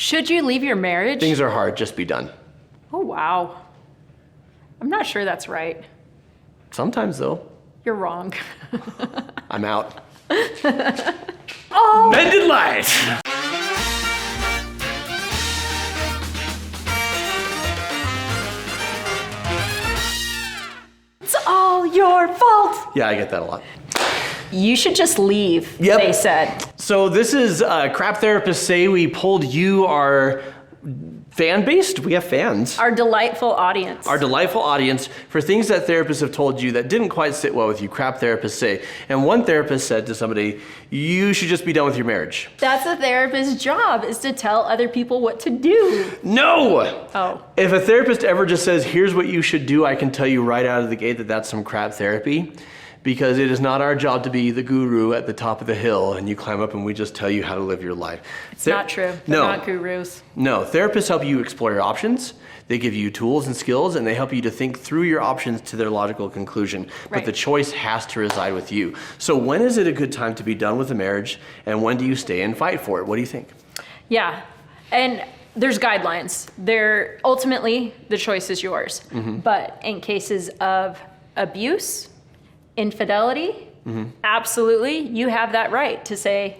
Should you leave your marriage? Things are hard, just be done. Oh, wow. I'm not sure that's right. Sometimes, though. You're wrong. I'm out. Oh! Mended light! It's all your fault. Yeah, I get that a lot. You should just leave, Yep. they said. So this is Crap Therapists Say. We pulled you, our fan-based, we have fans. Our delightful audience. Our delightful audience for things that therapists have told you that didn't quite sit well with you. Crap Therapists Say. And one therapist said to somebody, you should just be done with your marriage. That's a therapist's job, is to tell other people what to do. No! Oh. If a therapist ever just says, here's what you should do, I can tell you right out of the gate that that's some crap therapy. Because it is not our job to be the guru at the top of the hill and you climb up and we just tell you how to live your life. It's not true. They're not gurus. No, therapists help you explore your options. They give you tools and skills and they help you to think through your options to their logical conclusion. But Right. the choice has to reside with you. So when is it a good time to be done with a marriage and when do you stay and fight for it? What do you think? Yeah, and there's guidelines. Ultimately, the choice is yours. Mm-hmm. But in cases of abuse, infidelity, absolutely, you have that right to say,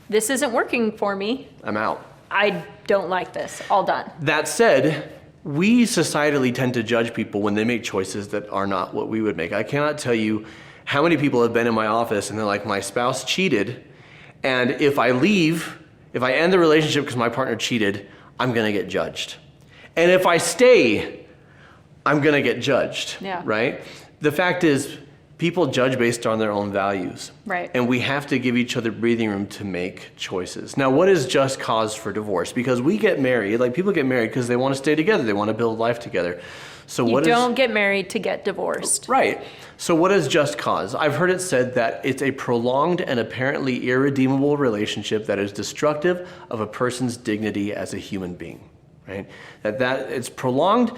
this isn't working for me. I'm out. I don't like this. All done. That said, we societally tend to judge people when they make choices that are not what we would make. I cannot tell you how many people have been in my office and they're like, my spouse cheated, and if I leave, if I end the relationship because my partner cheated, I'm gonna get judged. And if I stay, I'm gonna get judged, Yeah. right? The fact is, people judge based on their own values. Right. And we have to give each other breathing room to make choices. Now, what is just cause for divorce? Because we get married, like people get married because they want to stay together, they want to build life together. So You what is don't get married to get divorced. right? So what is just cause? I've heard it said that it's a prolonged and apparently irredeemable relationship that is destructive of a person's dignity as a human being, right? That it's prolonged.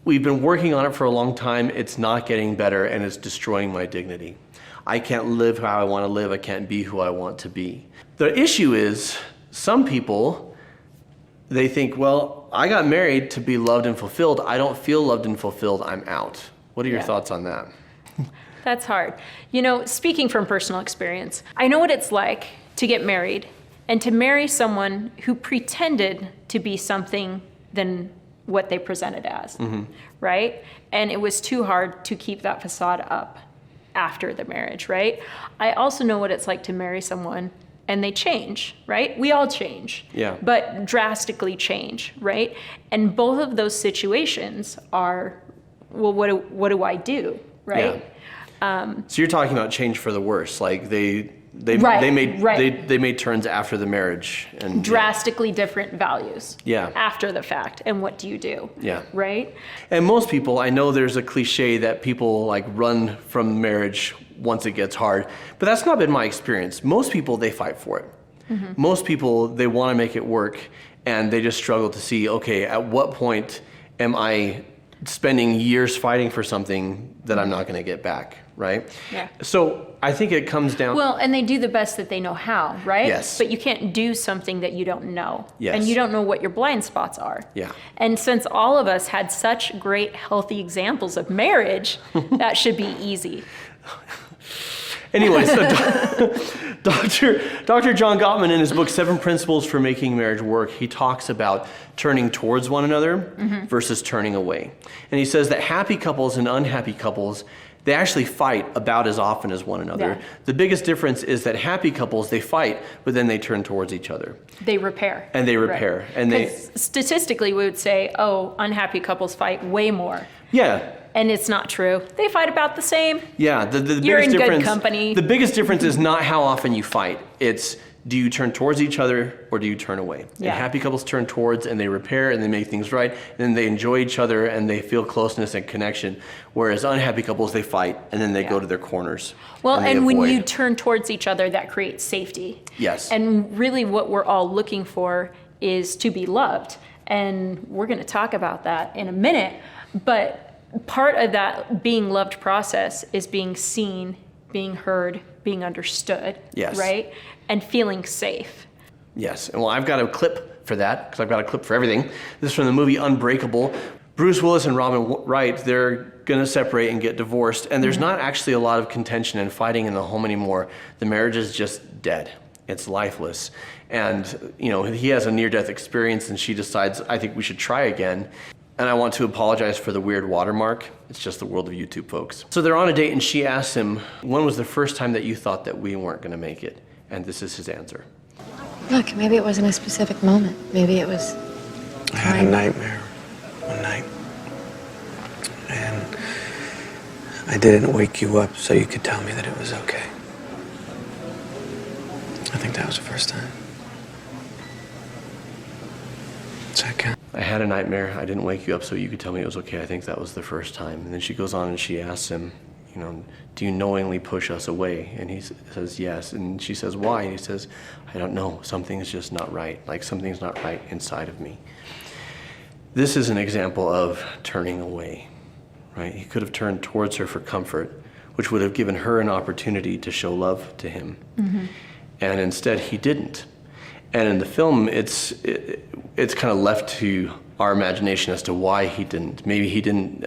We've been working on it for a long time. It's not getting better and it's destroying my dignity. I can't live how I want to live. I can't be who I want to be. The issue is some people, they think, well, I got married to be loved and fulfilled. I don't feel loved and fulfilled. I'm out. What are your Yeah. thoughts on that? That's hard. You know, speaking from personal experience, I know what it's like to get married and to marry someone who pretended to be something than what they presented as, right? And it was too hard to keep that facade up after the marriage, right? I also know what it's like to marry someone and they change, right? We all change, Yeah. but drastically change, right? And both of those situations are, well, what do I do, right? So you're talking about change for the worse, like they Right, made right. they made turns after the marriage and Drastically different values Yeah. after the fact. And what do you do? Yeah. Right? And most people, I know there's a cliche that people like run from marriage once it gets hard, but that's not been my experience. Most people, they fight for it. Most people, they want to make it work and they just struggle to see, okay, at what point am I spending years fighting for something that I'm not going to get back, right? Yeah. So I think it comes down. Well, and they do the best that they know how, right? Yes. But you can't do something that you don't know. Yes. And you don't know what your blind spots are. Yeah. And since all of us had such great, healthy examples of marriage, that should be easy. Anyway, so Dr. John Gottman in his book, 7 Principles for Making Marriage Work, he talks about turning towards one another versus turning away. And he says that happy couples and unhappy couples, they actually fight about as often as one another. Yeah. The biggest difference is that happy couples, they fight, but then they turn towards each other. They repair. And they repair. And they, 'Cause statistically, we would say, oh, unhappy couples fight way more. yeah. And it's not true. They fight about the same. Yeah, the You're biggest in good difference, company. The biggest difference is not how often you fight. It's do you turn towards each other or do you turn away? Yeah. And happy couples turn towards and they repair and they make things right. And then they enjoy each other and they feel closeness and connection. Whereas unhappy couples, they fight and then they go to their corners. Well, they and when avoid. you turn towards each other, that creates safety. Yes. And really what we're all looking for is to be loved. And we're going to talk about that in a minute. But part of that being loved process is being seen, being heard, being understood. Yes. Right? And feeling safe. Yes. And well, I've got a clip for that, because I've got a clip for everything. This is from the movie Unbreakable. Bruce Willis and Robin Wright, they're going to separate and get divorced, and there's not actually a lot of contention and fighting in the home anymore. The marriage is just dead. It's lifeless. And, you know, he has a near-death experience, and she decides, I think we should try again. And I want to apologize for the weird watermark. It's just the world of YouTube, folks. So they're on a date, and she asks him, when was the first time that you thought that we weren't going to make it? And this is his answer. Look, maybe it wasn't a specific moment. Maybe it was... I had a nightmare one night. And I didn't wake you up so you could tell me that it was okay. I think that was the first time. Does that count? I had a nightmare. I didn't wake you up so you could tell me it was okay. I think that was the first time. And then she goes on and she asks him, you know, do you knowingly push us away? And he says, yes. And she says, why? And he says, I don't know. Something's just not right. Like something's not right inside of me. This is an example of turning away, right? He could have turned towards her for comfort, which would have given her an opportunity to show love to him. Mm-hmm. And instead he didn't. And in the film, it's kind of left to our imagination as to why he didn't. Maybe he didn't,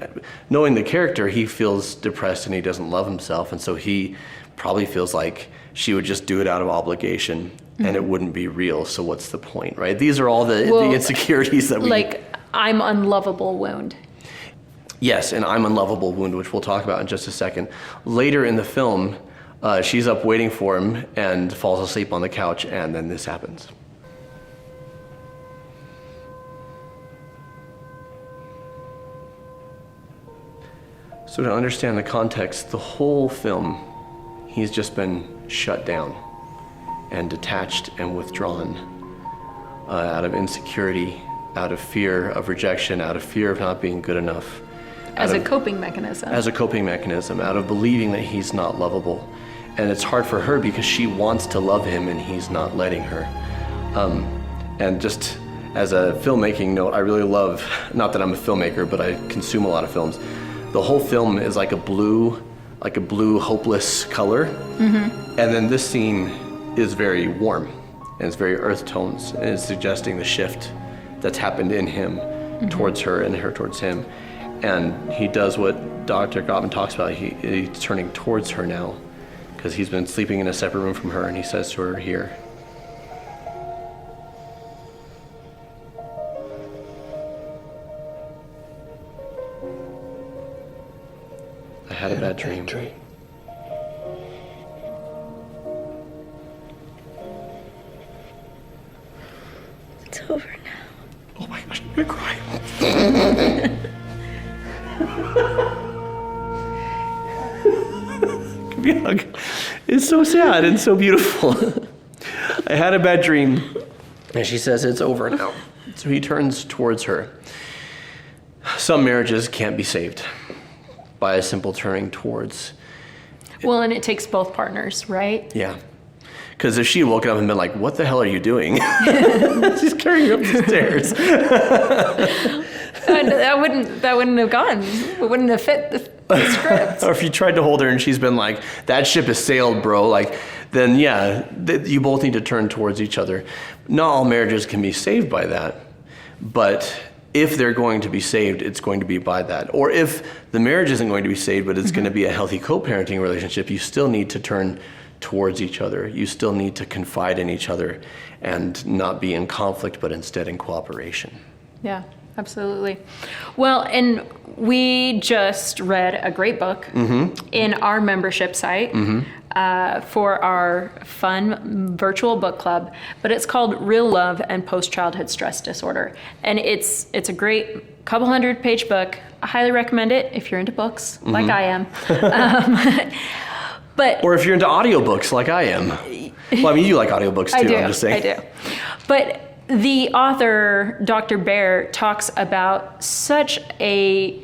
knowing the character, he feels depressed and he doesn't love himself. And so he probably feels like she would just do it out of obligation and it wouldn't be real. So what's the point, right? These are all the insecurities that we... Like, I'm unlovable wound. Yes, an I'm unlovable wound, which we'll talk about in just a second. Later in the film, she's up waiting for him and falls asleep on the couch, and then this happens. So to understand the context, the whole film, he's just been shut down and detached and withdrawn out of insecurity, out of fear of rejection, out of fear of not being good enough. As a coping mechanism. As a coping mechanism, out of believing that he's not lovable. And it's hard for her because she wants to love him and he's not letting her. And just as a filmmaking note, I really love, not that I'm a filmmaker, but I consume a lot of films. The whole film is like a blue hopeless color. Mm-hmm. And then this scene is very warm and it's very earth tones and it's suggesting the shift that's happened in him towards her and her towards him. And he does what Dr. Gottman talks about. He's turning towards her now because he's been sleeping in a separate room from her, and he says to her, here. I had a bad dream. It's over now. Oh my gosh, I'm gonna cry. Give me a hug. It's so sad and so beautiful. I had a bad dream. And she says it's over now. So he turns towards her. Some marriages can't be saved by a simple turning towards. Well, and it takes both partners, right? Yeah. Because if she had woken up and been like, what the hell are you doing? She's carrying her up the stairs. That wouldn't have gone. It wouldn't have fit the script. Or if you tried to hold her and she's been like, that ship has sailed, bro, like, then yeah, you both need to turn towards each other. Not all marriages can be saved by that, but if they're going to be saved, it's going to be by that. Or if the marriage isn't going to be saved, but it's going to be a healthy co-parenting relationship, you still need to turn towards each other. You still need to confide in each other and not be in conflict, but instead in cooperation. Yeah, absolutely. Well, and we just read a great book in our membership site for our fun virtual book club, but it's called Real Love and Post-Childhood Stress Disorder. And it's a great couple 100-page book. I highly recommend it if you're into books, like I am. Or if you're into audiobooks like I am. Well, I mean, you like audiobooks too, I'm just saying. I do. But the author, Dr. Bear, talks about such a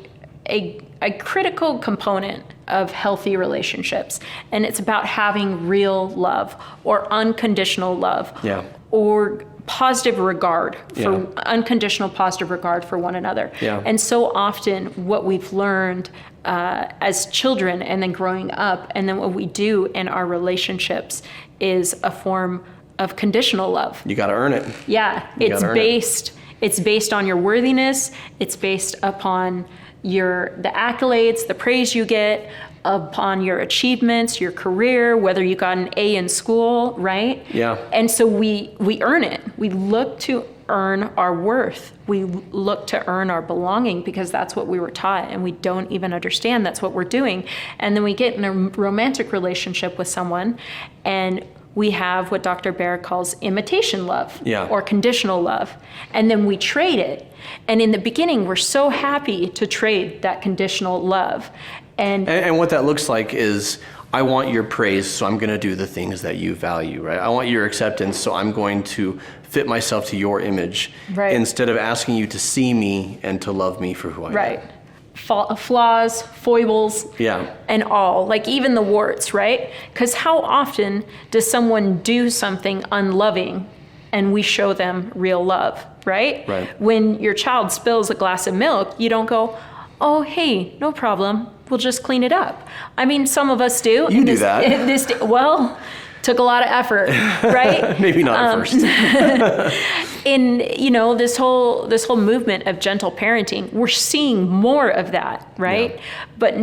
critical component of healthy relationships. And it's about having real love or unconditional love. Yeah. Or positive regard for unconditional positive regard for one another. Yeah. And so often what we've learned as children and then growing up and then what we do in our relationships is a form of conditional love. You got to earn it. Yeah, it's based on your worthiness. It's based upon the accolades, the praise you get, upon your achievements, your career, whether you got an A in school, right? Yeah. And so we earn it. We look to earn our worth. We look to earn our belonging because that's what we were taught, and we don't even understand that's what we're doing. And then we get in a romantic relationship with someone, and we have what Dr. Baer calls imitation love, or conditional love. And then we trade it. And in the beginning, we're so happy to trade that conditional love. And what that looks like is, I want your praise, so I'm going to do the things that you value, right? I want your acceptance, so I'm going to fit myself to your image, instead of asking you to see me and to love me for who I am. Right. Flaws, foibles, and all, like even the warts, right? Because how often does someone do something unloving and we show them real love, right? When your child spills a glass of milk, you don't go, oh, hey, no problem, we'll just clean it up. I mean, some of us do. You do that. Well, took a lot of effort, right? Maybe not at first. In this whole movement of gentle parenting, we're seeing more of that, right? But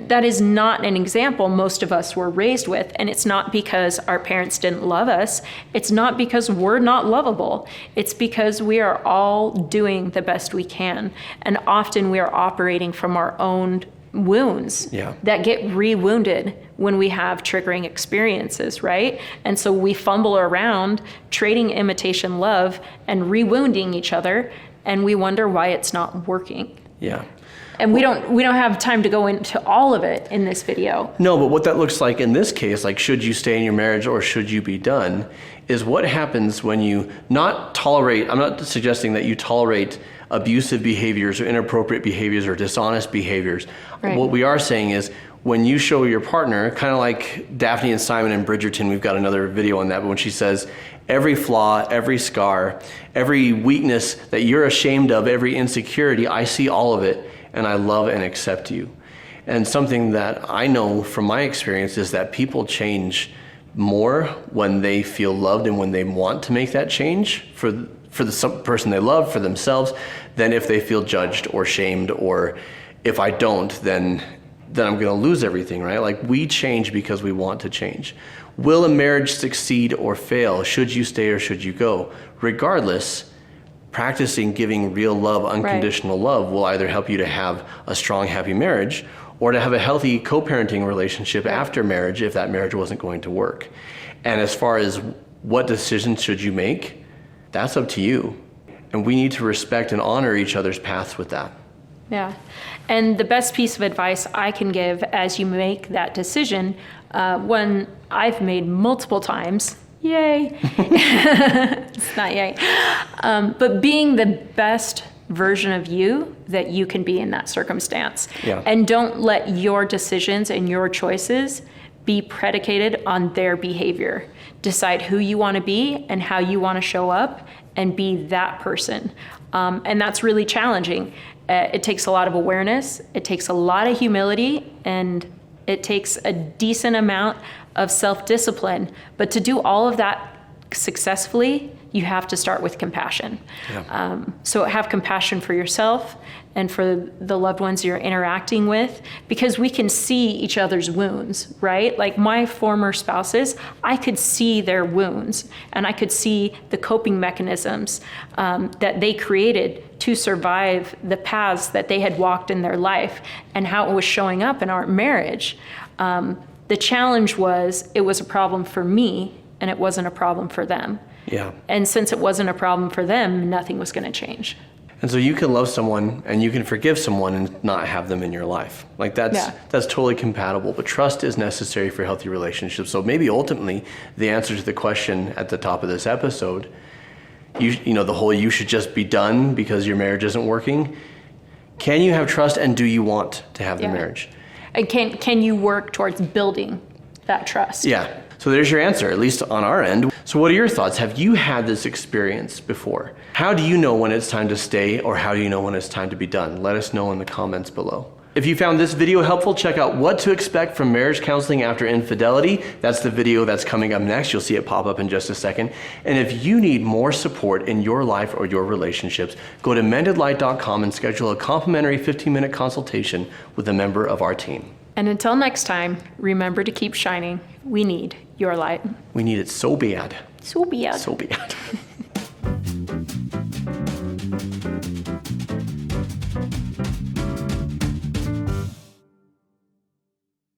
that is not an example most of us were raised with, and it's not because our parents didn't love us. It's not because we're not lovable. It's because we are all doing the best we can, and often we are operating from our own wounds that get re-wounded when we have triggering experiences, right? And so we fumble around trading imitation love and re-wounding each other, and we wonder why it's not working. And we don't have time to go into all of it in this video. No, but what that looks like in this case, like should you stay in your marriage or should you be done, is what happens when you not tolerate, I'm not suggesting that you tolerate abusive behaviors or inappropriate behaviors or dishonest behaviors. What we are saying is, when you show your partner, kind of like Daphne and Simon in Bridgerton, we've got another video on that, but when she says, every flaw, every scar, every weakness that you're ashamed of, every insecurity, I see all of it, and I love and accept you. And something that I know from my experience is that people change more when they feel loved and when they want to make that change for the person they love, for themselves, than if they feel judged or shamed, or if I don't, then I'm going to lose everything, right? Like, we change because we want to change. Will a marriage succeed or fail? Should you stay or should you go? Regardless, practicing giving real love, unconditional love, will either help you to have a strong, happy marriage, or to have a healthy co-parenting relationship after marriage if that marriage wasn't going to work. And as far as what decisions should you make, that's up to you. And we need to respect and honor each other's paths with that. Yeah. And the best piece of advice I can give as you make that decision, one I've made multiple times, yay, it's not yay, but being the best version of you that you can be in that circumstance. And don't let your decisions and your choices be predicated on their behavior. Decide who you want to be and how you want to show up and be that person. And that's really challenging. It takes a lot of awareness, it takes a lot of humility, and it takes a decent amount of self-discipline. But to do all of that successfully, you have to start with compassion. So have compassion for yourself and for the loved ones you're interacting with, because we can see each other's wounds, right? Like my former spouses, I could see their wounds, and I could see the coping mechanisms that they created to survive the paths that they had walked in their life and how it was showing up in our marriage. The challenge was, it was a problem for me and it wasn't a problem for them. And since it wasn't a problem for them, nothing was going to change. And so you can love someone and you can forgive someone and not have them in your life. Like that's totally compatible, but trust is necessary for healthy relationships. So maybe ultimately the answer to the question at the top of this episode, you know, the whole you should just be done because your marriage isn't working. Can you have trust, and do you want to have the marriage? And can you work towards building that trust? So there's your answer, at least on our end. So what are your thoughts? Have you had this experience before? How do you know when it's time to stay, or how do you know when it's time to be done? Let us know in the comments below. If you found this video helpful, check out What to Expect from Marriage Counseling After Infidelity. That's the video that's coming up next. You'll see it pop up in just a second. And if you need more support in your life or your relationships, go to mendedlight.com and schedule a complimentary 15-minute consultation with a member of our team. And until next time, remember to keep shining. We need your light. We need it so bad. So be it. So bad.